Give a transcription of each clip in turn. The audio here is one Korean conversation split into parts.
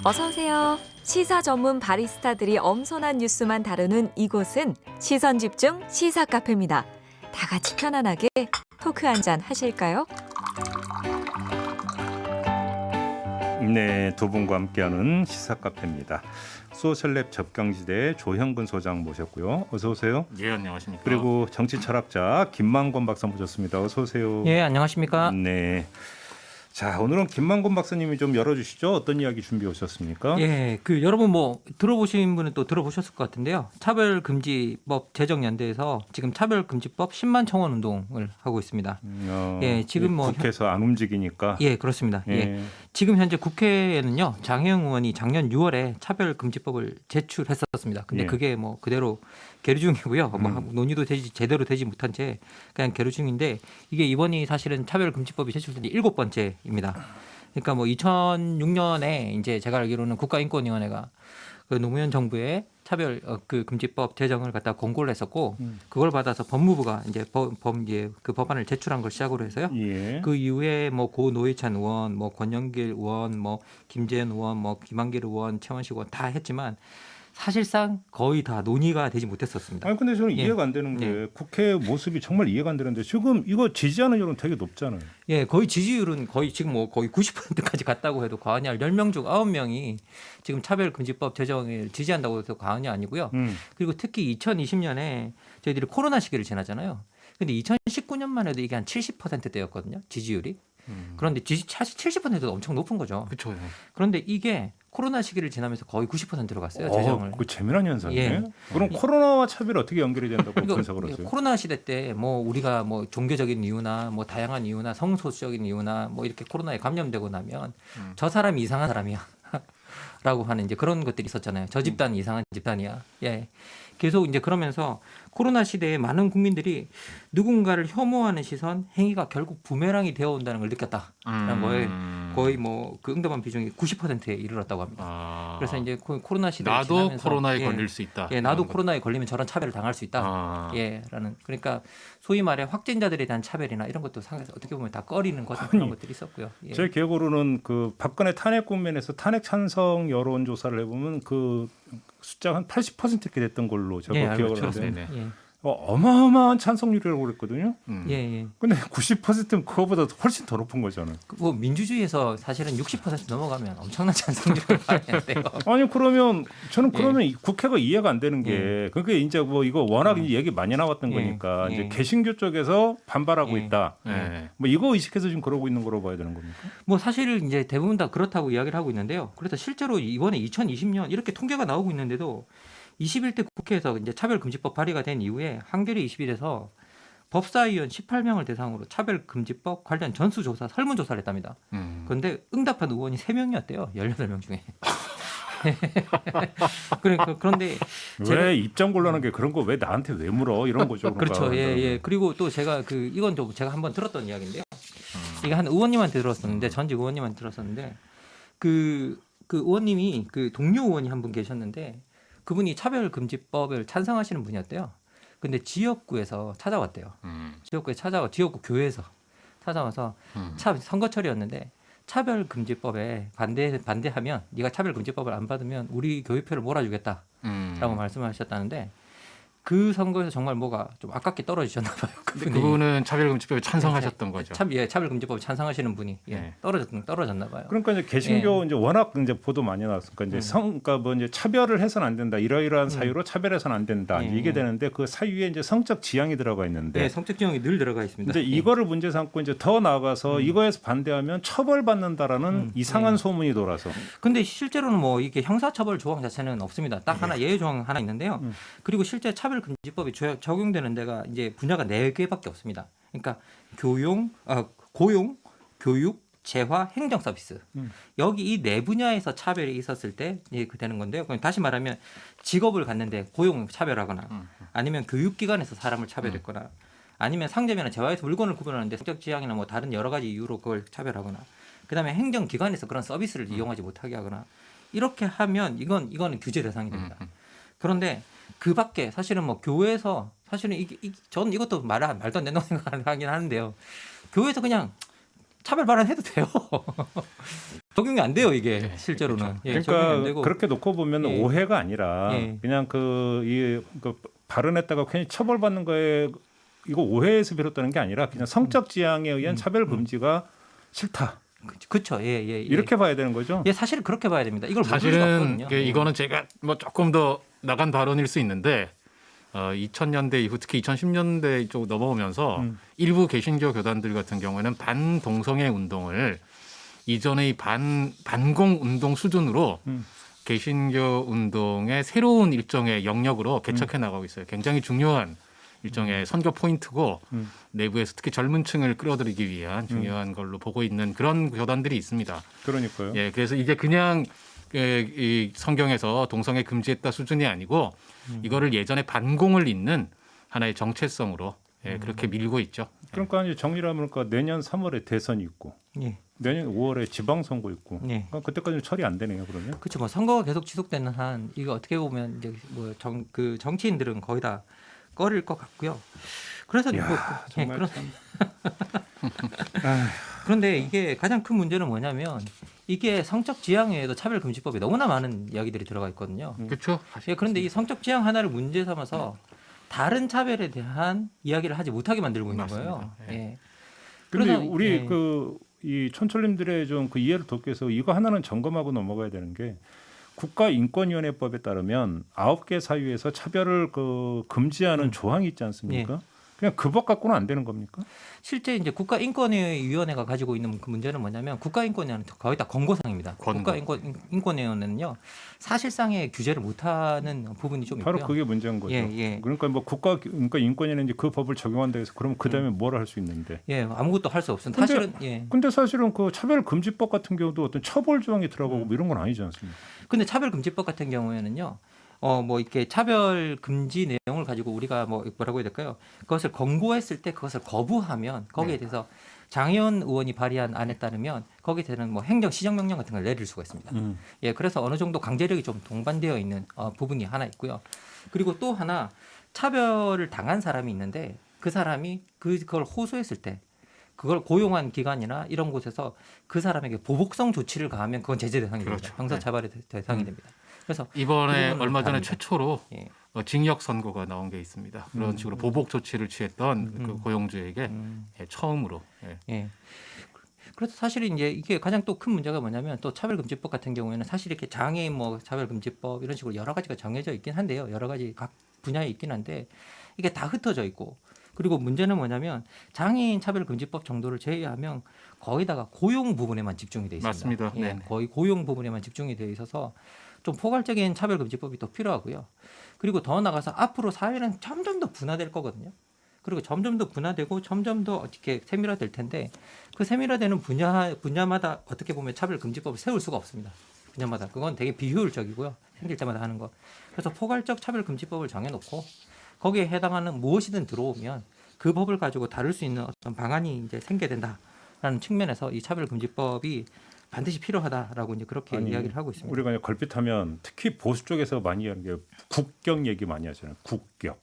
어서 오세요. 시사 전문 바리스타들이 엄선한 뉴스만 다루는 이곳은 시선 집중 시사 카페입니다. 다 같이 편안하게 토크 한잔 하실까요? 네, 두 분과 함께하는 시사 카페입니다. 소셜랩 접경지대 조형근 소장 모셨고요. 어서 오세요. 예, 안녕하십니까. 그리고 정치 철학자 김만권 박사 모셨습니다. 어서 오세요. 예, 안녕하십니까. 네. 자, 오늘은 김만권 박사님이 좀 열어주시죠. 어떤 이야기 준비해 오셨습니까? 예, 여러분 뭐 들어보신 분은 또 들어보셨을 것 같은데요. 차별금지법 제정연대에서 지금 차별금지법 10만 청원 운동을 하고 있습니다. 예, 지금 뭐 국회에서 안 움직이니까. 예, 그렇습니다. 예. 지금 현재 국회에는요, 장혜영 의원이 작년 6월에 차별금지법을 제출했었습니다. 근데 그게 뭐 그대로 계류 중이고요. 뭐 논의도 제대로 되지 못한 채 그냥 계류 중인데 이게 이번이 사실은 차별금지법이 제출된 지 7번째입니다. 그러니까 뭐 2006년에 이제 제가 알기로는 국가인권위원회가 그 노무현 정부의 차별 그 금지법 제정을 갖다 공고를 했었고 그걸 받아서 법무부가 이제 그 법안을 제출한 걸 시작으로 해서요. 예. 그 이후에 뭐 고 노회찬 의원, 뭐 권영길 의원, 뭐 김재현 의원, 뭐 김한길 의원, 최원식 의원 다 했지만 사실상 거의 다 논의가 되지 못했었습니다. 아니 근데 저는 이해가 안 되는 게 국회 모습이 정말 이해가 안 되는데 지금 이거 지지하는 여론 되게 높잖아요. 예, 거의 지지율은 거의 지금 뭐 거의 90%까지 갔다고 해도 과언이 아니라 10명 중 9명이 지금 차별금지법 제정을 지지한다고 해도 과언이 아니고요. 그리고 특히 2020년에 저희들이 코로나 시기를 지나잖아요. 근데 2019년만 해도 이게 한 70%대였거든요. 지지율이. 그런데 사실 70%도 엄청 높은 거죠. 그렇죠. 그런데 이게 코로나 시기를 지나면서 거의 90%로 갔어요. 제정을. 그 재미난 현상이네. 예. 그럼 코로나와 차별이 어떻게 연결이 된다고 분석을 하세요? 코로나 시대 때 뭐 우리가 뭐 종교적인 이유나 뭐 다양한 이유나 성소수적인 이유나 뭐 이렇게 코로나에 감염되고 나면 저 사람이 이상한 사람이야. 라고 하는 이제 그런 것들이 있었잖아요. 저 집단이 이상한 집단이야. 예. 계속 이제 그러면서 코로나 시대에 많은 국민들이 누군가를 혐오하는 시선, 행위가 결국 부메랑이 되어 온다는 걸 느꼈다라는 거에 거의 뭐 그 응답한 비중이 90%에 이르렀다고 합니다. 그래서 이제 코로나 시대를 나도 지나면서 코로나에 걸릴 수 있다. 예, 나도 코로나에 걸리면 저런 차별을 당할 수 있다. 라는 그러니까 소위 말해 확진자들에 대한 차별이나 이런 것도 상에서 어떻게 보면 다 꺼리는 그런 것들이 있었고요. 예. 제 기억으로는 그 박근혜 탄핵 국면에서 탄핵 찬성 여론 조사를 해보면 그 숫자가 한 80% 이렇게 됐던 걸로 제가 기억을 하는데 어마어마한 찬성률이라고 그랬거든요. 예. 근데 90%는 그거보다 훨씬 더 높은 거잖아요. 뭐 민주주의에서 사실은 60% 넘어가면 엄청난 찬성률을 받는데요. 아니 그러면 저는 그러면 국회가 이해가 안 되는 게 그게 이제 뭐 이거 워낙 얘기 많이 나왔던 거니까 이제 개신교 쪽에서 반발하고 있다. 뭐 이거 의식해서 지금 그러고 있는 거로 봐야 되는 겁니까? 뭐 사실 이제 대부분 다 그렇다고 이야기를 하고 있는데요. 그래서 실제로 이번에 2020년 이렇게 통계가 나오고 있는데도 21대 국회에서 이제 차별금지법 발의가 된 이후에 한겨레 21에서 법사위원 18명을 대상으로 차별금지법 관련 전수조사, 설문조사를 했답니다. 그런데 응답한 의원이 3명이었대요. 18명 중에. 그런데 왜 입장 곤란한 게 그런 거 왜 나한테 왜 물어 이런 거죠. 그렇죠. 예. 그리고 또 제가 이건 좀 제가 한번 들었던 이야기인데요. 이게 한 의원님한테 들었었는데 전직 의원님한테 들었었는데 그 의원님이 그 동료 의원이 한 분 계셨는데 그분이 차별금지법을 찬성하시는 분이었대요. 근데 지역구에서 찾아왔대요. 지역구 교회에서 찾아와서 참 선거철이었는데 차별금지법에 반대하면 네가 차별금지법을 안 받으면 우리 교회표를 몰아주겠다라고 말씀을 하셨다는데 그 선거에서 정말 뭐가 좀 아깝게 떨어지셨나 봐요. 그분은 차별금지법에 찬성하셨던 거죠. 차별금지법에 찬성하시는 분이 떨어졌나 봐요. 그러니까 이제 개신교 이제 워낙 이제 보도 많이 나왔으니까 이제 그러니까 뭐 이제 차별을 해서는 안 된다. 이러이러한 사유로 차별해서는 안 된다. 이게 되는데 그 사유에 이제 성적 지향이 들어가 있는데 성적 지향이 늘 들어가 있습니다. 이제 이거를 문제 삼고 이제 더 나아가서 이거에서 반대하면 처벌받는다라는 이상한 소문이 돌아서. 근데 실제로는 뭐 이게 형사처벌 조항 자체는 없습니다. 딱 하나 예외 조항 하나 있는데요. 그리고 실제 차별금지법이 적용되는 데가 이제 분야가 4개밖에 없습니다. 그러니까 고용, 교육, 재화, 행정 서비스. 여기 이 4분야에서 차별이 있었을 때 되는 건데요. 그럼 다시 말하면 직업을 갖는데 고용 차별하거나 아니면 교육기관에서 사람을 차별했거나 아니면 상점이나 재화에서 물건을 구분하는데 성적 지향이나 뭐 다른 여러 가지 이유로 그걸 차별하거나 그다음에 행정기관에서 그런 서비스를 이용하지 못하게 하거나 이렇게 하면 이거는 규제 대상이 됩니다. 그런데 그 밖에 사실은 뭐 교회에서 사실은 저는 이것도 말도 안 된다고 생각하긴 하는데요. 교회에서 그냥 차별 발언해도 돼요. 적용이 안 돼요 이게 네, 실제로는. 예, 적용이 안 그러니까 되고. 그렇게 놓고 보면 예. 오해가 아니라 예. 그냥 발언했다가 괜히 처벌받는 거에 이거 오해에서 비롯되는 게 아니라 그냥 성적 지향에 의한 차별 금지가 싫다. 그렇죠. 예. 이렇게 봐야 되는 거죠. 예, 사실은 그렇게 봐야 됩니다. 이걸 모를 수가 사실은 없거든요. 이거는 제가 뭐 조금 더 나간 발언일 수 있는데 2000년대 이후 특히 2010년대 쪽 넘어오면서 일부 개신교 교단들 같은 경우에는 반동성애 운동을 이전의 반공 운동 수준으로 개신교 운동의 새로운 일종의 영역으로 개척해 나가고 있어요. 굉장히 중요한 일종의 선교 포인트고 내부에서 특히 젊은 층을 끌어들이기 위한 중요한 걸로 보고 있는 그런 교단들이 있습니다. 그러니까요. 예, 그래서 이게 그냥 이 성경에서 동성애 금지했다 수준이 아니고 이거를 예전에 반공을 잇는 하나의 정체성으로 그렇게 밀고 있죠. 그러니까 이제 정리를 하면 내년 3월에 대선이 있고 예. 내년 5월에 지방선거 있고 예. 그러니까 그때까지 처리 안 되네요. 그러면. 그렇죠. 뭐 선거가 계속 지속되는 한 이거 어떻게 보면 이제 그 정치인들은 거의 다 꺼릴 것 같고요. 그래서 정말 그런데 이게 가장 큰 문제는 뭐냐면 이게 성적 지향에도 차별금지법에 너무나 많은 이야기들이 들어가 있거든요. 그렇죠. 예, 그런데 이 성적 지향 하나를 문제 삼아서 다른 차별에 대한 이야기를 하지 못하게 만들고 있는 거예요. 맞습니다. 예. 근데 그래서, 우리 예. 이 촌철님들의 좀 그 이해를 돕기 위해서 이거 하나는 점검하고 넘어가야 되는 게 국가인권위원회법에 따르면 9개 사유에서 차별을 금지하는 조항이 있지 않습니까? 그냥 그 법 갖고는 안 되는 겁니까? 실제 이제 국가인권위원회가 가지고 있는 그 문제는 뭐냐면 국가인권위원회는 거의 다 권고사항입니다. 권고. 국가인권위원회는요 사실상의 규제를 못하는 부분이 좀 바로 있고요. 그게 문제인 거죠. 예. 그러니까 뭐 그러니까 인권위는 이제 그 법을 적용한다 해서 그러면 그 다음에 뭘 할 수 있는데. 예, 아무것도 할 수 없습니다. 근데- 사실은 예. 근데 사실은 그 차별금지법 같은 경우도 어떤 처벌 조항이 들어가고 뭐 이런 건 아니지 않습니까? 근데 차별금지법 같은 경우에는요. 뭐 이렇게 차별 금지 내용을 가지고 우리가 뭐라고 해야 될까요? 그것을 권고했을 때 그것을 거부하면 거기에 대해서 장혜원 의원이 발의한 안에 따르면 거기에 대한 뭐 행정 시정명령 같은 걸 내릴 수가 있습니다. 예, 그래서 어느 정도 강제력이 좀 동반되어 있는 부분이 하나 있고요. 그리고 또 하나 차별을 당한 사람이 있는데 그 사람이 그걸 호소했을 때 그걸 고용한 기관이나 이런 곳에서 그 사람에게 보복성 조치를 가하면 그건 제재 대상이 됩니다. 그렇죠. 형사처벌의 대상이 됩니다. 그래서 이번에 그 부분은 얼마 전에 다릅니다. 최초로 예. 징역 선고가 나온 게 있습니다. 그런 식으로 보복 조치를 취했던 그 고용주에게 처음으로. 예. 예. 그래서 사실 이제 이게 가장 또 큰 문제가 뭐냐면 또 차별금지법 같은 경우에는 사실 이렇게 장애인 뭐 차별금지법 이런 식으로 여러 가지가 정해져 있긴 한데요. 여러 가지 각 분야에 있긴 한데 이게 다 흩어져 있고 그리고 문제는 뭐냐면 장애인 차별금지법 정도를 제외하면 거의 다가 고용 부분에만 집중이 돼 있습니다. 맞습니다. 예, 네네. 거의 고용 부분에만 집중이 돼 있어서 좀 포괄적인 차별금지법이 더 필요하고요. 그리고 더 나가서 앞으로 사회는 점점 더 분화될 거거든요. 그리고 점점 더 분화되고 점점 더 어떻게 세밀화될 텐데 그 세밀화되는 분야마다 어떻게 보면 차별금지법을 세울 수가 없습니다. 분야마다 그건 되게 비효율적이고요. 생길 때마다 하는 거. 그래서 포괄적 차별금지법을 정해놓고 거기에 해당하는 무엇이든 들어오면 그 법을 가지고 다룰 수 있는 어떤 방안이 이제 생겨야 된다라는 측면에서 이 차별금지법이 반드시 필요하다라고 이제 그렇게 이야기를 하고 있습니다. 우리가 그냥 걸핏하면 특히 보수 쪽에서 많이 하는 게 국격 얘기 많이 하잖아요. 국격.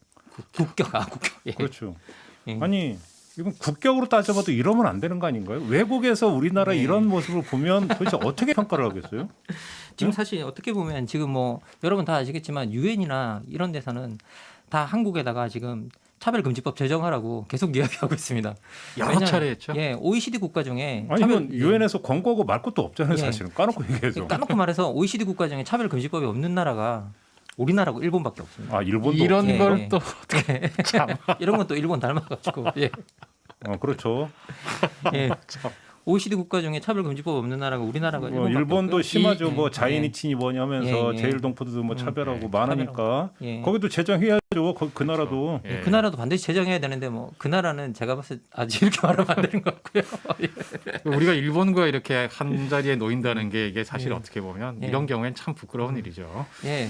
국격. 예. 그렇죠. 예. 아니 이건 국격으로 따져봐도 이러면 안 되는 거 아닌가요? 외국에서 우리나라 네. 이런 모습을 보면 도대체 어떻게 평가를 하겠어요? 지금 사실 어떻게 보면 지금 뭐 여러분 다 아시겠지만 유엔이나 이런 데서는 다 한국에다가 지금 차별금지법 제정하라고 계속 이야기하고 있습니다. 여러 왜냐하면, 차례 했죠. 예, OECD 국가 중에 아니 이건 유엔에서 권고하고 말 것도 없잖아요. 예. 사실은 까놓고 얘기해서. 까놓고 말해서 OECD 국가 중에 차별금지법이 없는 나라가 우리나라고 일본밖에 없습니다. 아 일본도 이런 예, 걸 예. 또 참. 이런 건 또 일본 닮아가지고 예. 그렇죠. 예. OECD 국가 중에 차별금지법 없는 나라가 우리나라가 뭐 일본밖에 일본도 없고요. 심하죠. 이- 뭐 예. 자이니친이 뭐냐면서 예, 예. 제일동포도 뭐 차별하고 많으니까 예. 거기도 제정해야죠. 그 나라도. 예. 그 나라도 반드시 제정해야 되는데 뭐 그 나라는 제가 봤을 때 아직 이렇게 말하면 안 되는 것 같고요. 우리가 일본과 이렇게 한 자리에 놓인다는 게 이게 사실 어떻게 보면 예. 이런 경우엔 참 부끄러운 일이죠. 예.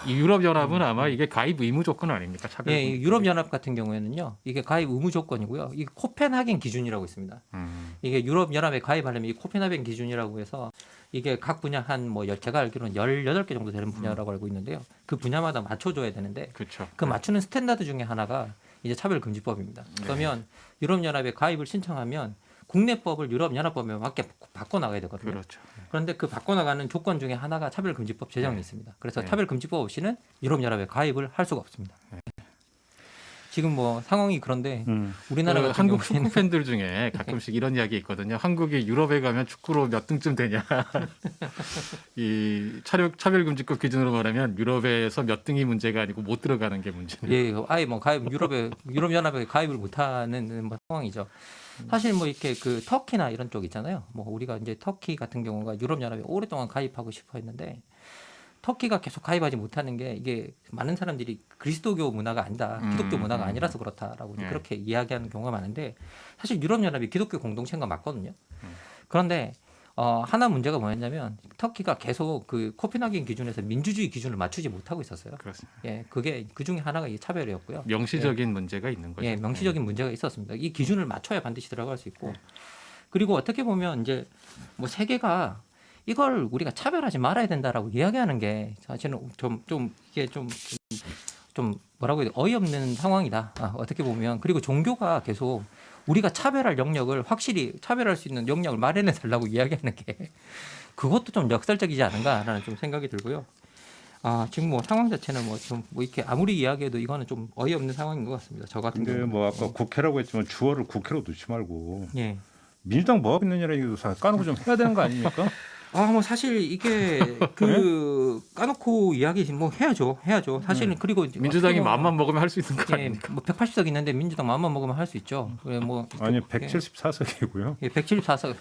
이 유럽 연합은 아마 이게 가입 의무 조건 아닙니까? 차별. 예, 이 유럽연합 같은 경우에는요, 이게 가입 의무 조건이고요. 이게 코펜하겐 기준이라고 있습니다. 이게 유럽연합에 가입하려면 이 코펜하겐 기준이라고 해서 이게 각 분야 한 뭐 제가 알기로는 18개 정도 되는 분야라고 알고 있는데요. 그 분야마다 맞춰줘야 되는데 그렇죠. 그 맞추는 스탠다드 중에 하나가 이제 차별금지법입니다. 그러면 유럽연합에 가입을 신청하면 국내법을 유럽연합법에 맞게 바꿔 나가야 되거든요. 그렇죠. 그런데 그 바꿔 나가는 조건 중에 하나가 차별금지법 제정이 있습니다. 그래서 차별금지법 없이는 유럽연합에 가입을 할 수가 없습니다. 지금 뭐 상황이 그런데 우리나라 그 같은 한국 경우에는 축구 팬들 중에 가끔씩 이런 이야기 있거든요. 한국이 유럽에 가면 축구로 몇 등쯤 되냐. 이 차별금지법 기준으로 말하면 유럽에서 몇 등이 문제가 아니고 못 들어가는 게 문제네요. 예, 아예 뭐 가입 유럽연합에 가입을 못하는 뭐 상황이죠. 사실 뭐 이렇게 그 터키나 이런 쪽 있잖아요. 뭐 우리가 이제 터키 같은 경우가 유럽연합에 오랫동안 가입하고 싶어 했는데 터키가 계속 가입하지 못하는 게 이게 많은 사람들이 그리스도교 문화가 아니다, 기독교 문화가 아니라서 그렇다라고 이제 그렇게 이야기하는 경우가 많은데 사실 유럽연합이 기독교 공동체가 맞거든요. 그런데 하나 문제가 뭐였냐면 터키가 계속 그 코펜하겐 기준에서 민주주의 기준을 맞추지 못하고 있었어요. 그렇습니다. 예, 그게 그 중에 하나가 이 차별이었고요. 명시적인 문제가 있는 거죠. 예, 명시적인 문제가 있었습니다. 이 기준을 맞춰야 반드시 들어갈 수 있고 그리고 어떻게 보면 이제 뭐 세계가 이걸 우리가 차별하지 말아야 된다라고 이야기하는 게 사실은 좀 이게 좀 뭐라고 해야 돼 어이없는 상황이다. 어떻게 보면 그리고 종교가 계속 우리가 차별할 영역을 확실히 차별할 수 있는 영역을 마련해 달라고 이야기하는 게 그것도 좀 역설적이지 않은가라는 좀 생각이 들고요. 지금 뭐 상황 자체는 뭐 좀 뭐 이렇게 아무리 이야기해도 이거는 좀 어이없는 상황인 것 같습니다. 저 같은 근데 경우는. 뭐 아까 국회라고 했지만 주어를 국회로 넣지 말고 예. 민주당 뭐 하고 있느냐는 얘기도 까놓고 좀 해야 되는 거 아닙니까? 뭐 사실 이게 그 까놓고 이야기 뭐 해야죠. 사실은 그리고 이제 민주당이 어떻게 보면 마음만 먹으면 할 수 있는 거 아닙니까? 뭐 180석 있는데 민주당 마음만 먹으면 할 수 있죠. 그래 뭐 아니 174석이고요. 예, 174석.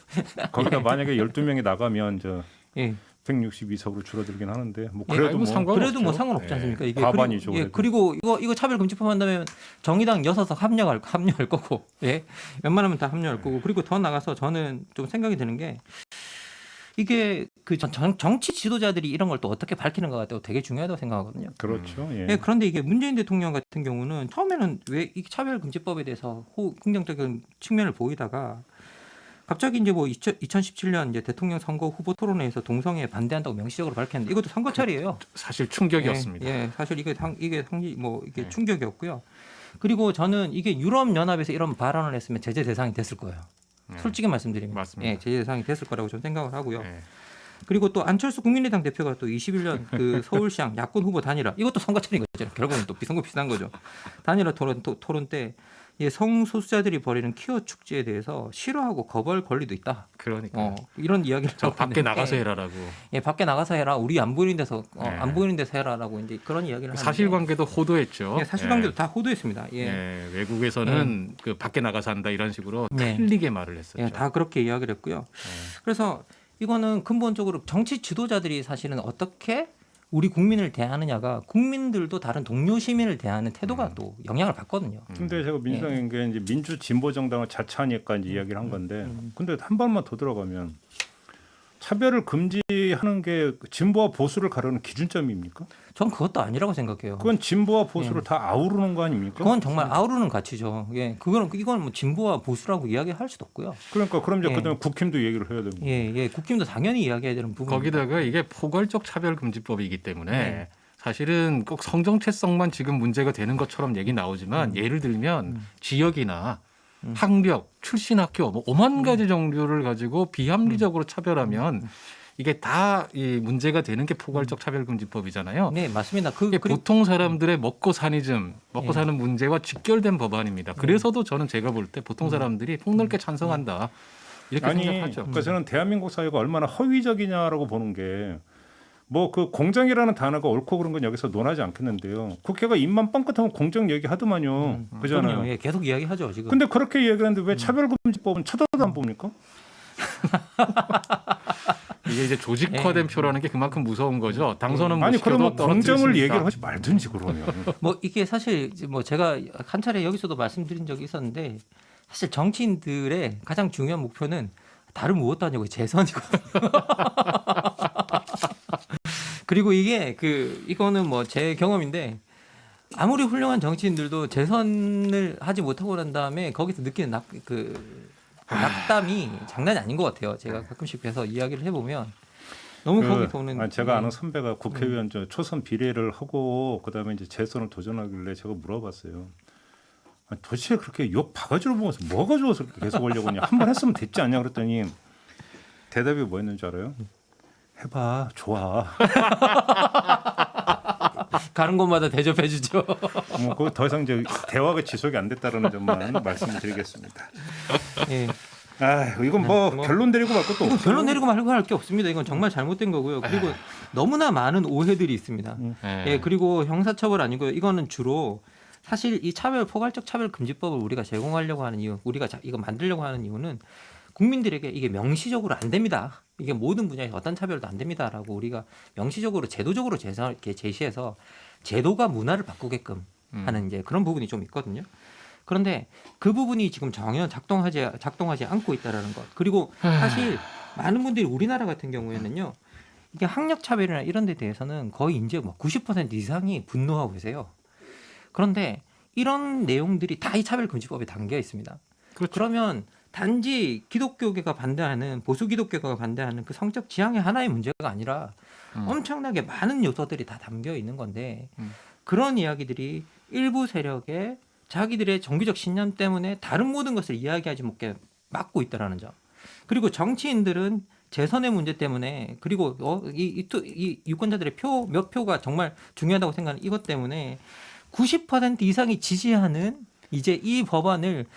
거기다 만약에 12명이 나가면 저 예. 162석으로 줄어들긴 하는데 뭐 예, 그래도 아이고, 뭐 상관없죠. 그래도 뭐 상관없지 않습니까? 이게 과반이죠, 그리고, 그래도. 이거 차별 금지법 한다면 정의당 6석 합류할 거고. 예. 웬만하면 다 합류할 거고. 그리고 더 나가서 저는 좀 생각이 드는 게 이게 그 정치 지도자들이 이런 걸 또 어떻게 밝히는가가 또 되게 중요하다고 생각하거든요. 그렇죠. 예. 예, 그런데 이게 문재인 대통령 같은 경우는 처음에는 왜 이 차별금지법에 대해서 긍정적인 측면을 보이다가 갑자기 이제 뭐 2017년 이제 대통령 선거 후보 토론회에서 동성애에 반대한다고 명시적으로 밝혔는데 이것도 선거철이에요. 사실 충격이었습니다. 예, 사실 이게 이게 충격이었고요. 그리고 저는 이게 유럽 연합에서 이런 발언을 했으면 제재 대상이 됐을 거예요. 솔직히 말씀드리면, 맞습니다. 예, 제재 대상이 됐을 거라고 저는 생각을 하고요. 네. 그리고 또 안철수 국민의당 대표가 또 21년 그 서울시장 야권 후보 단일화 이것도 선거철인 거죠. 결국은 또 비선거 비슷한 거죠. 단일화 토론 때 성소수자들이 벌이는 퀴어 축제에 대해서 싫어하고 거부할 권리도 있다. 그러니까 이런 이야기를 저 하고 밖에 있는데, 나가서 해라라고. 예, 밖에 나가서 해라. 우리 안 보이는 데서 네. 안 보이는 데서 해라라고 이제 그런 이야기를 하는데 사실관계도 호도했죠. 예, 사실관계도 다 호도했습니다. 예. 예, 외국에서는 그 밖에 나가서 한다 이런 식으로 네. 틀리게 말을 했었죠. 예, 다 그렇게 이야기를 했고요. 그래서 이거는 근본적으로 정치 지도자들이 사실은 어떻게 우리 국민을 대하느냐가 국민들도 다른 동료 시민을 대하는 태도가 또 영향을 받거든요. 근데 제가 민주당인 게 이제 민주 진보 정당을 자처하니까 이제 이야기를 한 건데, 근데 한 발만 더 들어가면 차별을 금지하는 게 진보와 보수를 가르는 기준점입니까? 전 그것도 아니라고 생각해요. 그건 진보와 보수를 다 아우르는 거 아닙니까? 그건 정말 아우르는 가치죠. 예, 이건 뭐 진보와 보수라고 이야기할 수도 없고요. 그러니까 그럼 이제 예. 그다음에 국힘도 얘기를 해야 되고. 예, 국힘도 당연히 이야기해야 되는 부분. 거기다가 이게 포괄적 차별금지법이기 때문에 네. 사실은 꼭 성정체성만 지금 문제가 되는 것처럼 얘기 나오지만 예를 들면 지역이나 학력, 출신 학교 뭐 5만 가지 종류를 가지고 비합리적으로 차별하면 이게 다 이 문제가 되는 게 포괄적 차별금지법이잖아요. 네, 맞습니다. 이게 그리고 보통 사람들의 먹고 사는 예. 사는 문제와 직결된 법안입니다. 그래서도 저는 제가 볼 때 보통 사람들이 폭넓게 찬성한다 이렇게 아니, 생각하죠. 그러니까 저는 대한민국 사회가 얼마나 허위적이냐라고 보는 게, 뭐 그 공정이라는 단어가 옳고 그런 건 여기서 논하지 않겠는데요. 국회가 입만 뻥끗하면 공정 얘기하더만요. 그잖아요. 그럼요. 예, 계속 이야기하죠 지금. 근데 그렇게 얘기하는데 왜 차별금지법은 쳐다도 안 봅니까? 이게 이제 조직화된 표라는 게 그만큼 무서운 거죠. 당선은 못 아니 시켜도 그러면 떨어뜨릴 수 공정을 있다. 얘기를 하지 말든지 그러면. 뭐 이게 사실 이제 뭐 제가 한 차례 여기서도 말씀드린 적이 있었는데 사실 정치인들의 가장 중요한 목표는 다른 무엇도 아니고 재선이거든요. 그리고 이거는 뭐 제 경험인데 아무리 훌륭한 정치인들도 재선을 하지 못하고 난 다음에 거기서 느끼는 낙담이 장난이 아닌 것 같아요. 제가 가끔씩 뵈서 이야기를 해보면 너무 거기 보는. 제가 아는 선배가 국회의원 저 초선 비례를 하고 그다음에 이제 재선을 도전하길래 제가 물어봤어요. 도대체 그렇게 욕 바가지로 먹어서 뭐가 좋아서 계속 하려고 하냐. 한 번 했으면 됐지 않냐 그랬더니 대답이 뭐였는지 알아요? 해봐 좋아. 가는 곳마다 대접해 주죠. 뭐 그거 더 이상 이제 대화가 지속이 안 됐다는 점만 말씀을 드리겠습니다. 예. 아 이건 뭐 결론 내리고 말 것도 이건 없어요. 결론 내리고 말고 할 게 없습니다. 이건 정말 잘못된 거고요. 그리고 너무나 많은 오해들이 있습니다. 예, 그리고 형사처벌 아니고요. 이거는 주로 사실 이 포괄적 차별금지법을 우리가 제공하려고 하는 이유, 우리가 이거 만들려고 하는 이유는 국민들에게 이게 명시적으로 안 됩니다. 이게 모든 분야에서 어떤 차별도 안 됩니다라고 우리가 명시적으로 제도적으로 제시해서 제도가 문화를 바꾸게끔 하는 이제 그런 부분이 좀 있거든요. 그런데 그 부분이 지금 전혀 작동하지 않고 있다라는 것. 그리고 사실 많은 분들이 우리나라 같은 경우에는요. 이게 학력 차별이나 이런 데 대해서는 거의 이제 뭐 90% 이상이 분노하고 계세요. 그런데 이런 내용들이 다 이 차별금지법에 담겨 있습니다. 그렇죠. 그러면 단지 기독교계가 반대하는 보수 기독교가 반대하는 그 성적 지향의 하나의 문제가 아니라 엄청나게 많은 요소들이 다 담겨 있는 건데 그런 이야기들이 일부 세력의 자기들의 종교적 신념 때문에 다른 모든 것을 이야기하지 못게 막고 있다라는 점. 그리고 정치인들은 재선의 문제 때문에 그리고 이 유권자들의 몇 표가 정말 중요하다고 생각하는 이것 때문에 90% 이상이 지지하는 이제 이 법안을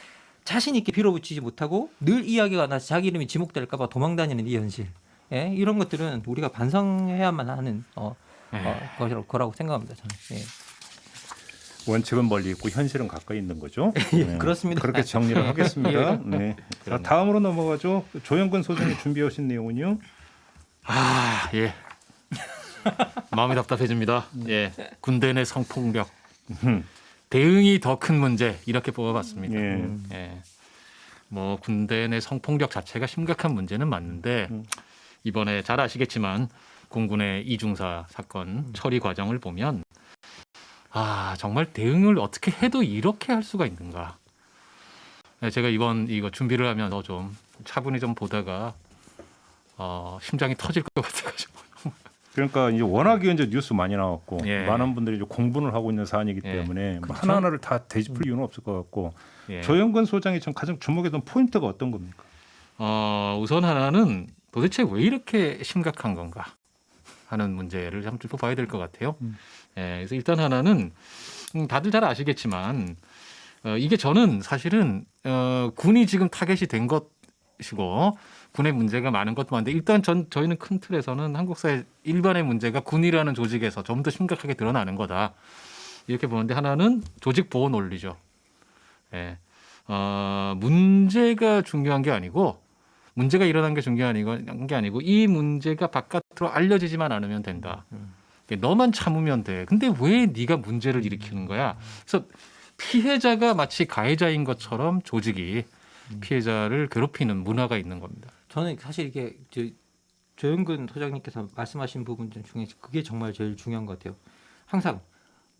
자신 있게 빌어붙이지 못하고 늘 이야기가 나서 자기 이름이 지목될까 봐 도망다니는 이 현실. 예? 이런 것들은 우리가 반성해야만 하는 거라고 생각합니다. 저는. 예. 원칙은 멀리 있고 현실은 가까이 있는 거죠. 예, 그렇습니다. 그렇게 정리를 하겠습니다. 네. 자, 다음으로 넘어가죠. 조영근 소장이 준비해 오신 내용은요. 아, 예. 마음이 답답해집니다. 예. 군대 내 성폭력. 대응이 더 큰 문제 이렇게 뽑아봤습니다. 예. 뭐 군대 내 성폭력 자체가 심각한 문제는 맞는데 이번에 잘 아시겠지만 공군의 이중사 사건 처리 과정을 보면 아 정말 대응을 어떻게 해도 이렇게 할 수가 있는가. 제가 이거 준비를 하면서 좀 차분히 좀 보다가 심장이 터질 것 같아가지고. 그러니까 이제 워낙에 이제 뉴스 많이 나왔고 예. 많은 분들이 이제 공분을 하고 있는 사안이기 예. 때문에 그렇죠? 하나하나를 다 되짚을 이유는 없을 것 같고 예. 조영근 소장이 좀 가장 주목했던 포인트가 어떤 겁니까? 우선 하나는 도대체 왜 이렇게 심각한 건가 하는 문제를 좀 짚어봐야 될 것 같아요. 예, 그래서 일단 하나는 다들 잘 아시겠지만 이게 저는 사실은 군이 지금 타겟이 된 것이고 군의 문제가 많은 것도 많은데 일단 저희는 큰 틀에서는 한국 사회 일반의 문제가 군이라는 조직에서 좀 더 심각하게 드러나는 거다 이렇게 보는데 하나는 조직 보호 논리죠. 예, 문제가 중요한 게 아니고 문제가 일어난 게 중요한 게 아니고 이 문제가 바깥으로 알려지지만 않으면 된다. 너만 참으면 돼. 근데 왜 네가 문제를 일으키는 거야? 그래서 피해자가 마치 가해자인 것처럼 조직이 피해자를 괴롭히는 문화가 있는 겁니다. 저는 사실 이게 조영근 소장님께서 말씀하신 부분 중에 그게 정말 제일 중요한 것 같아요. 항상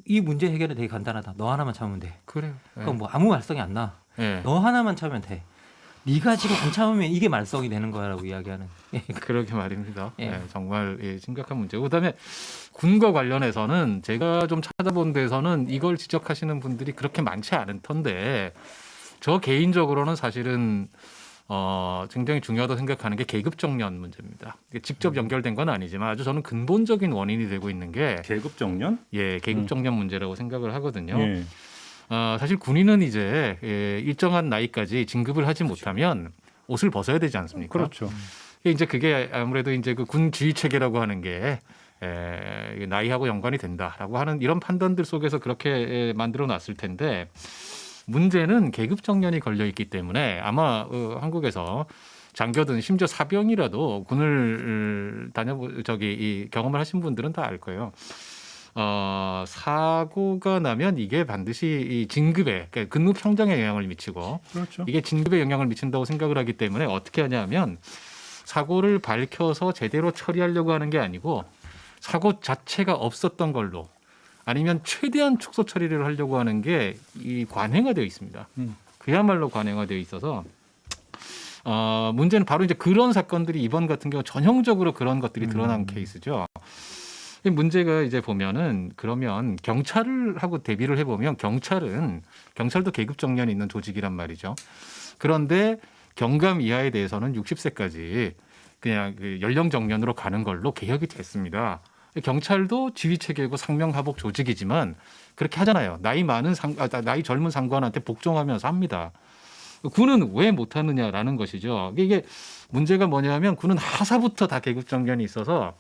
이 문제 해결은 되게 간단하다. 너 하나만 참으면 돼. 그래요. 그럼 뭐 아무 말썽이 안 나. 네. 너 하나만 참으면 돼. 네가 지금 안 참으면 이게 말썽이 되는 거야라고 이야기하는. 그러게 말입니다. 예. 예, 정말 심각한 문제고 그다음에 군과 관련해서는 제가 좀 찾아본 데서는 이걸 지적하시는 분들이 그렇게 많지 않은 터인데 저 개인적으로는 사실은 굉장히 중요하다고 생각하는 게 계급 정년 문제입니다. 이게 직접 연결된 건 아니지만 아주 저는 근본적인 원인이 되고 있는 게 계급 정년? 예, 계급 정년 문제라고 생각을 하거든요. 예. 사실 군인은 이제 일정한 나이까지 진급을 하지 못하면 옷을 벗어야 되지 않습니까? 그렇죠. 이제 그게 아무래도 이제 그 군 지휘 체계라고 하는 게 나이하고 연관이 된다라고 하는 이런 판단들 속에서 그렇게 만들어 놨을 텐데 문제는 계급 정년이 걸려 있기 때문에 아마 한국에서 장교든 심지어 사병이라도 군을 경험을 하신 분들은 다 알 거예요. 사고가 나면 이게 반드시 이 진급에 그러니까 근무 평정에 영향을 미치고 그렇죠. 이게 진급에 영향을 미친다고 생각을 하기 때문에 어떻게 하냐면 사고를 밝혀서 제대로 처리하려고 하는 게 아니고 사고 자체가 없었던 걸로 아니면 최대한 축소 처리를 하려고 하는 게 이 관행화되어 있습니다. 그야말로 관행화되어 있어서 문제는 바로 이제 그런 사건들이 이번 같은 경우 전형적으로 그런 것들이 드러난 케이스죠. 문제가 이제 보면은 그러면 경찰하고 대비를 해보면 경찰도 계급 정년이 있는 조직이란 말이죠. 그런데 경감 이하에 대해서는 60세까지 그냥 그 연령 정년으로 가는 걸로 개혁이 됐습니다. 경찰도 지휘 체계고 상명하복 조직이지만 그렇게 하잖아요. 나이 젊은 상관한테 복종하면서 합니다. 군은 왜 못하느냐라는 것이죠. 이게 문제가 뭐냐면 군은 하사부터 다 계급 정년이 있어서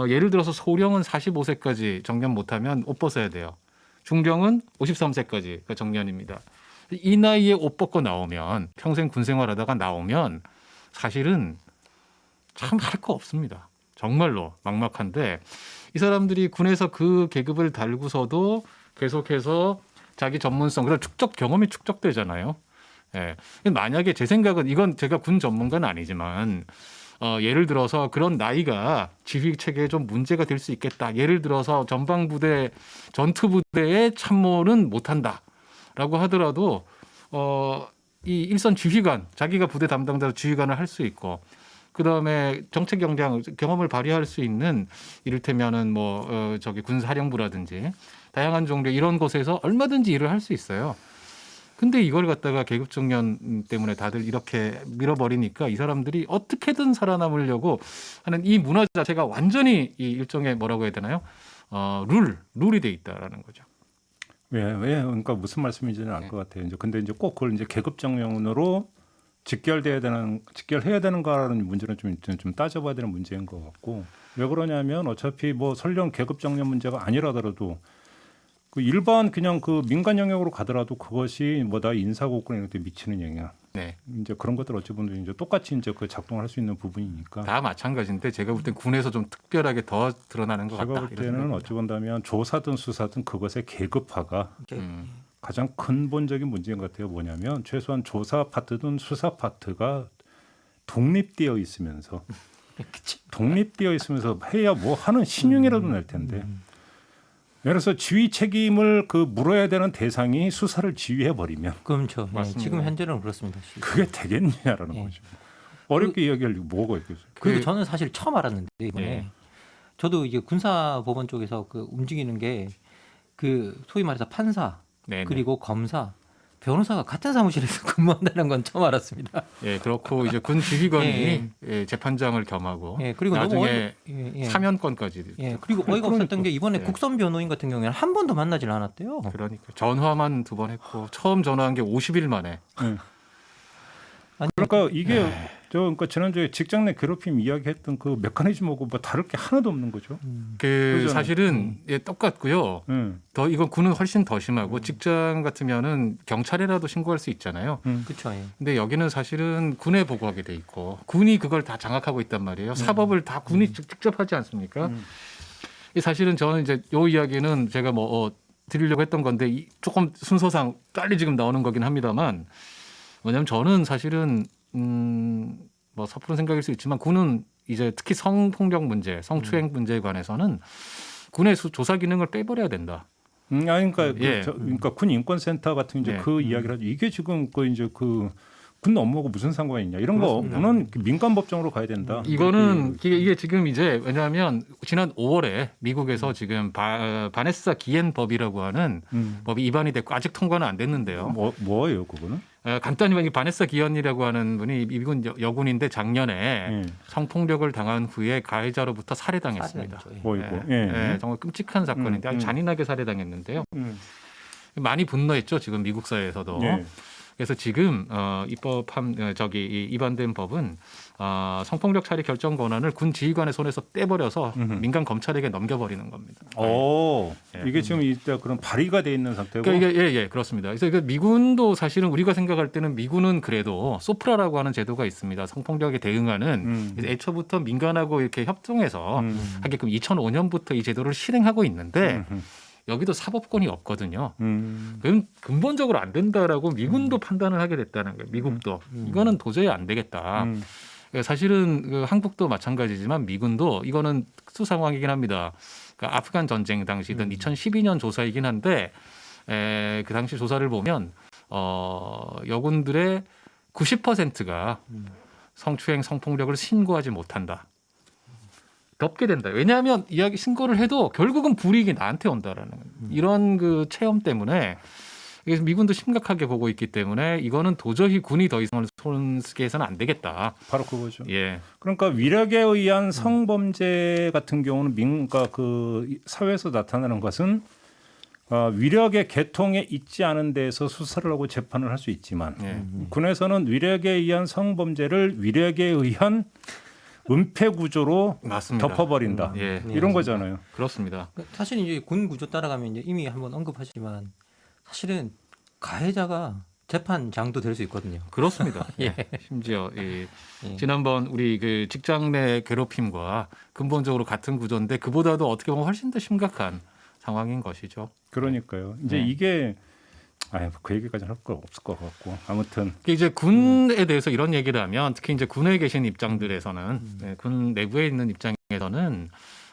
예를 들어서 소령은 45세까지 정년 못하면 옷 벗어야 돼요. 중령은 53세까지가 정년입니다. 이 나이에 옷 벗고 나오면 평생 군 생활하다가 나오면 사실은 참 할 거 없습니다. 정말로 막막한데 이 사람들이 군에서 그 계급을 달고서도 계속해서 자기 전문성, 그런 경험이 축적되잖아요. 예. 만약에 제 생각은 이건 제가 군 전문가는 아니지만 예를 들어서 그런 나이가 지휘 체계에 좀 문제가 될 수 있겠다. 예를 들어서 전방부대, 전투부대의 참모는 못한다라고 하더라도 이 일선 지휘관, 자기가 부대 담당자로 지휘관을 할 수 있고 그다음에 정책 경험을 발휘할 수 있는 이를테면은 군사령부라든지 다양한 종류 이런 곳에서 얼마든지 일을 할 수 있어요. 근데 이걸 갖다가 계급 정년 때문에 다들 이렇게 밀어버리니까 이 사람들이 어떻게든 살아남으려고 하는 이 문화 자체가 완전히 이 일종의 뭐라고 해야 되나요? 룰이 돼 있다라는 거죠. 왜 그러니까 무슨 말씀인지는 알 것 같아요. 이제 근데 이제 꼭 그걸 이제 계급 정년으로 직결해야 되는가라는 문제는 좀 따져봐야 되는 문제인 것 같고 왜 그러냐면 어차피 뭐 설령 계급 정년 문제가 아니라더라도 그 일반 그냥 그 민간 영역으로 가더라도 그것이 뭐다 인사고과에 미치는 영향. 네. 이제 그런 것들 어찌 보면 이제 똑같이 이제 그 작동을 할 수 있는 부분이니까. 다 마찬가지인데 제가 볼 땐 군에서 좀 특별하게 더 드러나는 것 같다. 제가 볼 때는 어찌 본다면 조사든 수사든 그것의 계급화가 가장 근본적인 문제인 것 같아요. 뭐냐면 최소한 조사 파트든 수사 파트가 독립되어 있으면서 해야 뭐 하는 신용이라도 낼 텐데. 예를 들어서 지휘 책임을 물어야 되는 대상이 수사를 지휘해 버리면 그렇죠. 예, 맞습니다. 지금 현재는 그렇습니다. 그게 되겠냐라는 예. 거죠. 어렵게 이야기할 뭐가 있겠어요. 그리고 저는 사실 처음 알았는데 이번에 예. 저도 이제 군사법원 쪽에서 움직이는 게 소위 말해서 판사 네네. 그리고 검사, 변호사가 같은 사무실에서 근무한다는 건 처음 알았습니다. 예, 그렇고 이제 군 지휘관이 재판장을 겸하고 예, 그리고 나중에 너무 사면권까지. 그리고 어이가 없었던 게 이번에 예. 국선 변호인 같은 경우에는 한 번도 만나질 않았대요. 그러니까 전화만 2번 했고 처음 전화한 게 50일 만에. 그러니까 이게 그러니까 지난주에 직장 내 괴롭힘 이야기했던 그 메커니즘하고 뭐 다를 게 하나도 없는 거죠. 그러잖아요. 사실은 똑같고요. 이건 군은 훨씬 더 심하고 직장 같으면은 경찰에라도 신고할 수 있잖아요. 그렇죠. 예. 근데 여기는 사실은 군에 보고하게 돼 있고 군이 그걸 다 장악하고 있단 말이에요. 사법을 다 군이 직접 하지 않습니까? 사실은 저는 이제 요 이야기는 제가 드리려고 했던 건데 조금 순서상 빨리 지금 나오는 거긴 합니다만 뭐냐면 저는 사실은 섣부른 생각일 수 있지만 군은 이제 특히 성폭력 문제, 성추행 문제에 관해서는 군의 조사 기능을 빼버려야 된다. 그러니까 예. 그러니까 군 인권센터 같은 이제 그 이야기를 하죠. 이게 지금 군 업무하고 무슨 상관이 있냐 이런 그렇습니다. 거는 민간 법정으로 가야 된다. 이거는 이게 지금 이제 왜냐하면 지난 5월에 미국에서 지금 바네사 기엔 법이라고 하는 법이 위반이 됐고 아직 통과는 안 됐는데요. 뭐예요 그거는? 간단히 말하면 바네사 기엔이라고 하는 분이 미군 여군인데 작년에 성폭력을 당한 후에 가해자로부터 살해당했습니다. 뭐이고? 정말 끔찍한 사건인데 아주 잔인하게 살해당했는데요. 많이 분노했죠 지금 미국 사회에서도. 그래서 지금 위반된 법은 성폭력 처리 결정 권한을 군 지휘관의 손에서 떼버려서 민간 검찰에게 넘겨버리는 겁니다. 이게 지금 이때 그런 발의가 돼 있는 상태고. 그러니까 이게 그렇습니다. 그래서 미군도 사실은 우리가 생각할 때는 미군은 그래도 소프라라고 하는 제도가 있습니다. 성폭력에 대응하는 애초부터 민간하고 이렇게 협동해서 하게끔 2005년부터 이 제도를 실행하고 있는데. 여기도 사법권이 없거든요. 그럼 근본적으로 안 된다라고 미군도 판단을 하게 됐다는 거예요. 미국도. 이거는 도저히 안 되겠다. 사실은 한국도 마찬가지지만 미군도 이거는 특수 상황이긴 합니다. 그러니까 아프간 전쟁 당시든 2012년 조사이긴 한데 그 당시 조사를 보면 여군들의 90%가 성추행, 성폭력을 신고하지 못한다. 덮게 된다. 왜냐하면 이야기 신고를 해도 결국은 불이익이 나한테 온다라는 이런 그 체험 때문에 그래서 미군도 심각하게 보고 있기 때문에 이거는 도저히 군이 더 이상 손 쓰게 해서는 안 되겠다. 바로 그거죠. 예. 그러니까 위력에 의한 성범죄 같은 경우는 민가 그 사회에서 나타나는 것은 위력의 계통에 있지 않은 데에서 수사를 하고 재판을 할 수 있지만 예. 군에서는 위력에 의한 성범죄를 위력에 의한 은폐 구조로 맞습니다. 덮어버린다. 예. 이런 거잖아요. 그렇습니다. 사실 이제 군 구조 따라가면 이제 이미 한번 언급하시지만 사실은 가해자가 재판장도 될 수 있거든요. 그렇습니다. 예. 심지어 예. 지난번 우리 그 직장 내 괴롭힘과 근본적으로 같은 구조인데 그보다도 어떻게 보면 훨씬 더 심각한 상황인 것이죠. 그러니까요. 이제 네. 이게 그 얘기까지는 할 거 없을 것 같고 아무튼 이제 군에 대해서 이런 얘기를 하면 특히 이제 군에 계신 입장들에서는 네, 군 내부에 있는 입장에서는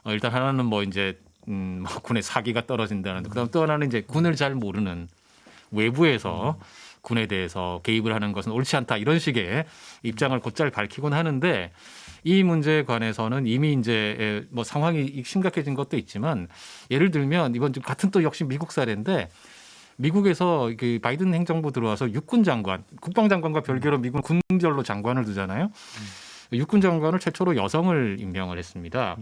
일단 하나는 뭐 이제 뭐 군의 사기가 떨어진다는데 그다음 또 하나는 이제 군을 잘 모르는 외부에서 군에 대해서 개입을 하는 것은 옳지 않다 이런 식의 입장을 곧잘 밝히곤 하는데 이 문제에 관해서는 이미 이제 뭐 상황이 심각해진 것도 있지만 예를 들면 이번 좀 같은 또 역시 미국 사례인데 미국에서 그 바이든 행정부 들어와서 육군 장관, 국방장관과 별개로 미군 군별로 장관을 두잖아요. 육군 장관을 최초로 여성을 임명을 했습니다.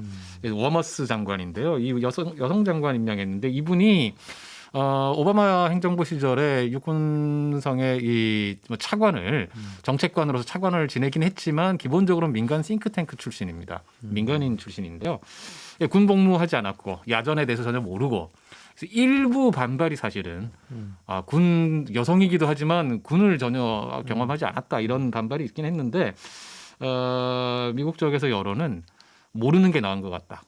워머스 장관인데요. 이 여성 장관 임명했는데 이분이 오바마 행정부 시절에 육군성의 이 차관을 정책관으로서 차관을 지내긴 했지만 기본적으로 민간 싱크탱크 출신입니다. 민간인 출신인데요. 군 복무하지 않았고 야전에 대해서 전혀 모르고 그래서 일부 반발이 사실은 군 여성이기도 하지만 군을 전혀 경험하지 않았다 이런 반발이 있긴 했는데 미국 쪽에서 여론은 모르는 게 나은 것 같다.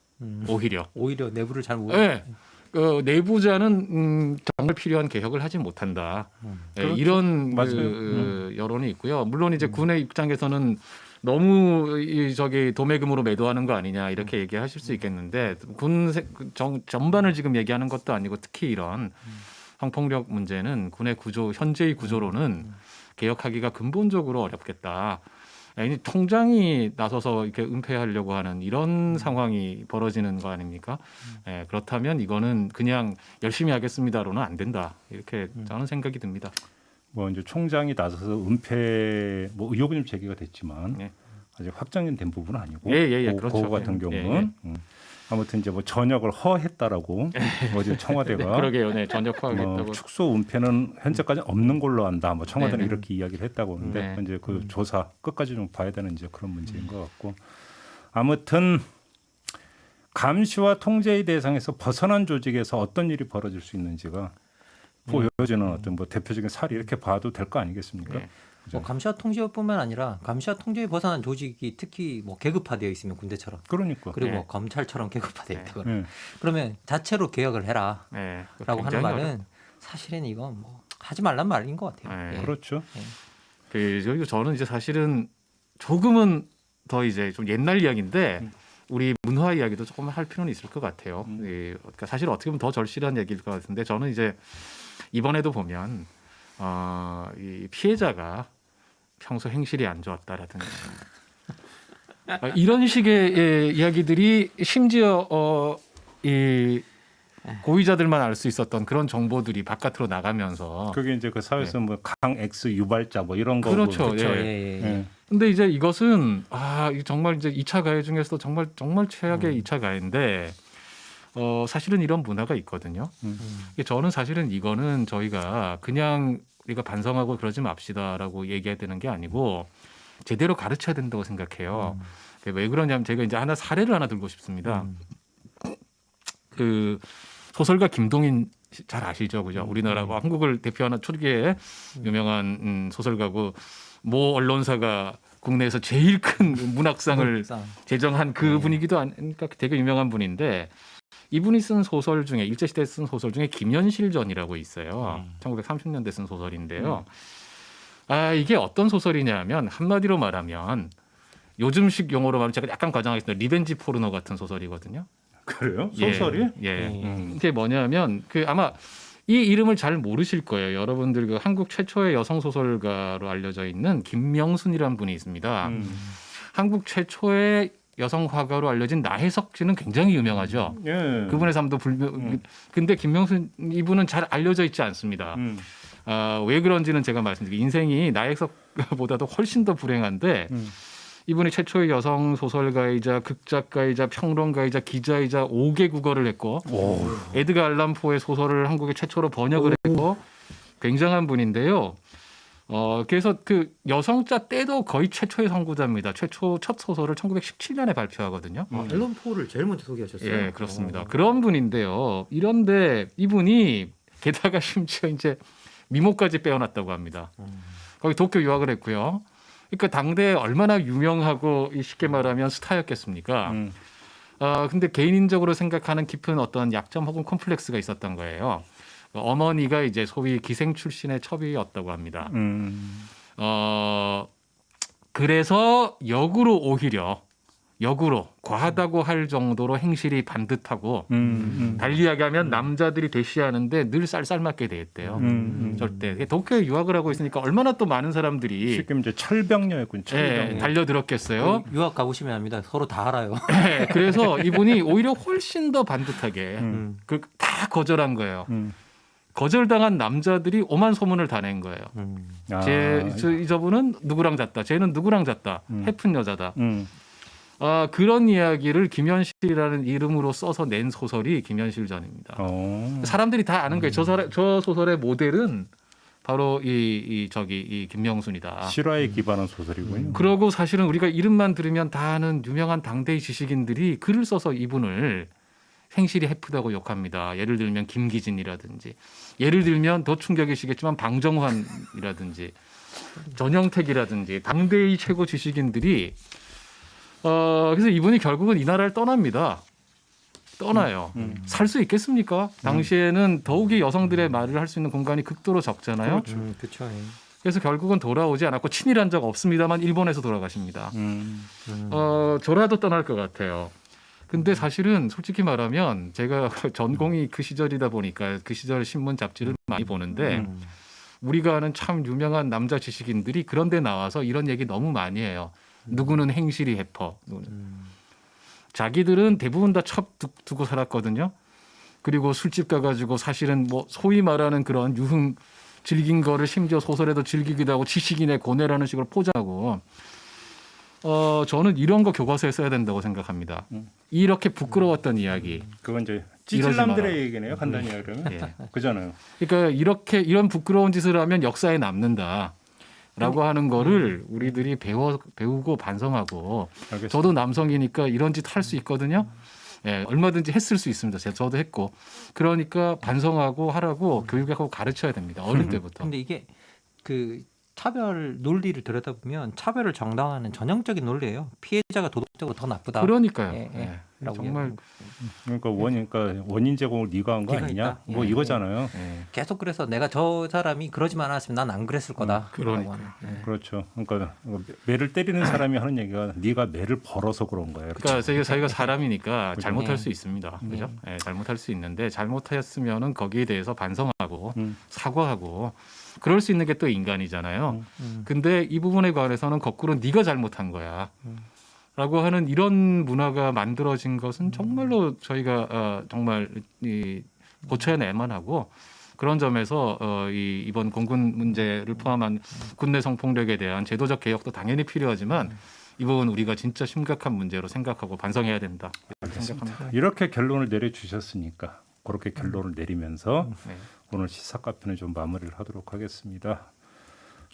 오히려 내부를 잘 모르. 네. 내부자는 정말 필요한 개혁을 하지 못한다. 그렇죠. 이런 맞아요. 여론이 있고요. 물론 이제 군의 입장에서는 너무 저기 도매금으로 매도하는 거 아니냐 이렇게 얘기하실 수 있겠는데 군 전반을 지금 얘기하는 것도 아니고 특히 이런 성폭력 문제는 군의 구조 현재의 구조로는 개혁하기가 근본적으로 어렵겠다. 아니, 통장이 나서서 이렇게 은폐하려고 하는 이런 상황이 벌어지는 거 아닙니까? 예, 그렇다면 이거는 그냥 열심히 하겠습니다로는 안 된다. 이렇게 저는 생각이 듭니다. 뭐 이제 총장이 나서서 은폐 뭐 의혹은 좀 제기가 됐지만 네. 아직 확정된 부분은 아니고 그렇죠. 그거 같은 예, 경우는 아무튼 이제 뭐 전역을 허했다라고 어제 청와대가 그러게요. 네, 전역화하겠다고. 축소 은폐는 현재까지 없는 걸로 한다. 뭐 청와대는 네. 이렇게 이야기를 했다고 하는데 네. 이제 그 조사 끝까지 좀 봐야 되는 이제 그런 문제인 것 같고 아무튼 감시와 통제의 대상에서 벗어난 조직에서 어떤 일이 벌어질 수 있는지가 보여지는 어떤 뭐 대표적인 사례 이렇게 봐도 될 거 아니겠습니까? 네. 뭐 감시와 통제뿐만 아니라 감시와 통제에 벗어난 조직이 특히 뭐 계급화되어 있으면 군대처럼 그러니까. 그리고 네. 뭐 검찰처럼 계급화되어 있다거나 네. 그러면 자체로 개혁을 해라라고 네, 하는 굉장히 말은 사실은 이건 뭐 하지 말란 말인 것 같아요. 네. 예. 그렇죠. 그리고 저는 이제 사실은 조금은 더 이제 좀 옛날 이야기인데 우리 문화 이야기도 조금 할 필요는 있을 것 같아요. 그러니까 사실 어떻게 보면 더 절실한 얘기일 것 같은데 저는 이제 이번에도 보면 이 피해자가 평소 행실이 안 좋았다라든가 이런 식의 이야기들이 심지어 이 고위자들만 알 수 있었던 그런 정보들이 바깥으로 나가면서 그게 이제 그 사회에서 뭐 강X 유발자 뭐 이런 거 그렇죠. 그렇죠. 예. 예, 예, 예. 예. 근데 이제 이것은 정말 이제 2차 가해 중에서도 정말 최악의 2차 가해인데 사실은 이런 문화가 있거든요. 저는 사실은 이거는 저희가 그냥 우리가 반성하고 그러지 맙시다라고 얘기해야 되는 게 아니고 제대로 가르쳐야 된다고 생각해요. 왜 그러냐면 제가 이제 사례를 하나 들고 싶습니다. 그 소설가 김동인 잘 아시죠, 그죠? 우리나라 한국을 대표하는 초기에 유명한 소설가고 모 언론사가 국내에서 제일 큰 문학상을 제정한 그 분이기도 하니까 되게 유명한 분인데 이분이 쓴 소설 중에 일제시대에 쓴 소설 중에 김현실전이라고 있어요. 1930년대 쓴 소설인데요. 이게 어떤 소설이냐면 한마디로 말하면 요즘식 용어로 말하면 제가 약간 과장하겠습니다. 리벤지 포르노 같은 소설이거든요. 그래요? 소설이? 예. 이게 뭐냐면 아마 이 이름을 잘 모르실 거예요. 여러분들 그 한국 최초의 여성 소설가로 알려져 있는 김명순이라는 분이 있습니다. 한국 최초의 여성 화가로 알려진 나혜석 씨는 굉장히 유명하죠. 예. 그분의 삶도 근데 김명순 이분은 잘 알려져 있지 않습니다. 왜 그런지는 제가 말씀드릴게요. 인생이 나혜석보다도 훨씬 더 불행한데 이분이 최초의 여성 소설가이자 극작가이자 평론가이자 기자이자 5개 국어를 했고 에드가 알란 포의 소설을 한국에 최초로 번역을 했고 굉장한 분인데요. 그래서 그 여성자 때도 거의 최초의 선구자입니다. 최초 첫 소설을 1917년에 발표하거든요. 앨런 포를 제일 먼저 소개하셨어요. 예, 그렇습니다. 그런 분인데요. 이런데 이분이 게다가 심지어 이제 미모까지 빼어났다고 합니다. 거기 도쿄 유학을 했고요. 그러니까 당대에 얼마나 유명하고 쉽게 말하면 스타였겠습니까? 근데 개인적으로 생각하는 깊은 어떤 약점 혹은 콤플렉스가 있었던 거예요. 어머니가 이제 소위 기생 출신의 첩이었다고 합니다. 그래서 역으로 과하다고 할 정도로 행실이 반듯하고 달리 이야기하면 남자들이 대시하는데 늘 쌀쌀맞게 대했대요. 절대. 도쿄에 유학을 하고 있으니까 얼마나 또 많은 사람들이 지금 이제 철병녀였군요. 예, 달려들었겠어요. 유학 가보시면 압니다. 서로 다 알아요. 예, 그래서 이분이 오히려 훨씬 더 반듯하게 다 거절한 거예요. 거절당한 남자들이 오만 소문을 다 낸 거예요. 저분은 누구랑 잤다. 쟤는 누구랑 잤다. 해픈 여자다. 그런 이야기를 김현실이라는 이름으로 써서 낸 소설이 김현실전입니다. 사람들이 다 아는 거예요. 저 소설의 모델은 바로 이 김명순이다. 실화에 기반한 소설이군요. 그러고 사실은 우리가 이름만 들으면 다 아는 유명한 당대의 지식인들이 글을 써서 이분을 행실이 해프다고 욕합니다. 예를 들면 김기진이라든지, 예를 들면 더 충격이시겠지만 방정환이라든지, 전영택이라든지 당대의 최고 지식인들이 그래서 이분이 결국은 이 나라를 떠납니다. 떠나요. 살 수 있겠습니까? 당시에는 더욱이 여성들의 말을 할 수 있는 공간이 극도로 적잖아요. 그렇죠. 그래서 결국은 돌아오지 않았고 친일한 적 없습니다만 일본에서 돌아가십니다. 저라도 떠날 것 같아요. 근데 사실은 솔직히 말하면 제가 전공이 그 시절이다 보니까 그 시절 신문 잡지를 많이 보는데 우리가 아는 참 유명한 남자 지식인들이 그런 데 나와서 이런 얘기 너무 많이 해요. 누구는 행실이 해퍼. 자기들은 대부분 다 첩 두고 살았거든요. 그리고 술집 가가지고 사실은 뭐 소위 말하는 그런 유흥 즐긴 거를 심지어 소설에도 즐기기도 하고 지식인의 고뇌라는 식으로 포장하고 저는 이런 거 교과서에 써야 된다고 생각합니다. 이렇게 부끄러웠던 이야기. 그건 이제 이러지 마라. 찌질남들의 얘기네요. 간단히 말하면. 예. 그잖아요. 그러니까 이런 부끄러운 짓을 하면 역사에 남는다라고 하는 거를 우리들이 배우고 반성하고 알겠습니다. 저도 남성이니까 이런 짓 할 수 있거든요. 예, 얼마든지 했을 수 있습니다. 저도 했고. 그러니까 반성하고 하라고 교육하고 가르쳐야 됩니다. 어릴 때부터. 근데 이게 그 차별 논리를 들여다보면 차별을 정당화하는 전형적인 논리예요. 피해자가 도덕적으로 더 나쁘다. 그러니까요. 예, 예. 예. 라고 정말 그러니까 원인 제공을 네가 한 거 네가 아니냐? 있다. 뭐 예. 이거잖아요. 예. 계속 그래서 내가 저 사람이 그러지만 않았으면 난 안 그랬을 거다. 그러니까. 라고 하는. 예. 그렇죠. 그러니까 매를 때리는 사람이 하는 얘기가 네가 매를 벌어서 그런 거예요. 그러니까 저희가 사람이니까 그죠. 잘못할 예. 수 있습니다. 그죠? 예, 잘못할 수 있는데 잘못했으면은 거기에 대해서 반성하고 사과하고 그럴 수 있는 게 또 인간이잖아요. 근데 이 부분에 관해서는 거꾸로 네가 잘못한 거야. 라고 하는 이런 문화가 만들어진 것은 정말로 저희가 정말 고쳐야 내만 하고 그런 점에서 이번 공군 문제를 포함한 군내 성폭력에 대한 제도적 개혁도 당연히 필요하지만 이 부분 우리가 진짜 심각한 문제로 생각하고 반성해야 된다. 생각합니다. 이렇게 결론을 내려주셨으니까 그렇게 결론을 내리면서 네. 오늘 시사 카페는 좀 마무리를 하도록 하겠습니다.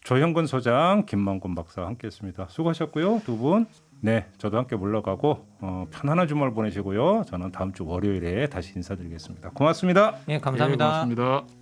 조형근 소장, 김만곤 박사와 함께했습니다. 수고하셨고요, 두 분. 네, 저도 함께 물러가고 편안한 주말 보내시고요. 저는 다음 주 월요일에 다시 인사드리겠습니다. 고맙습니다. 예, 감사합니다. 네, 고맙습니다.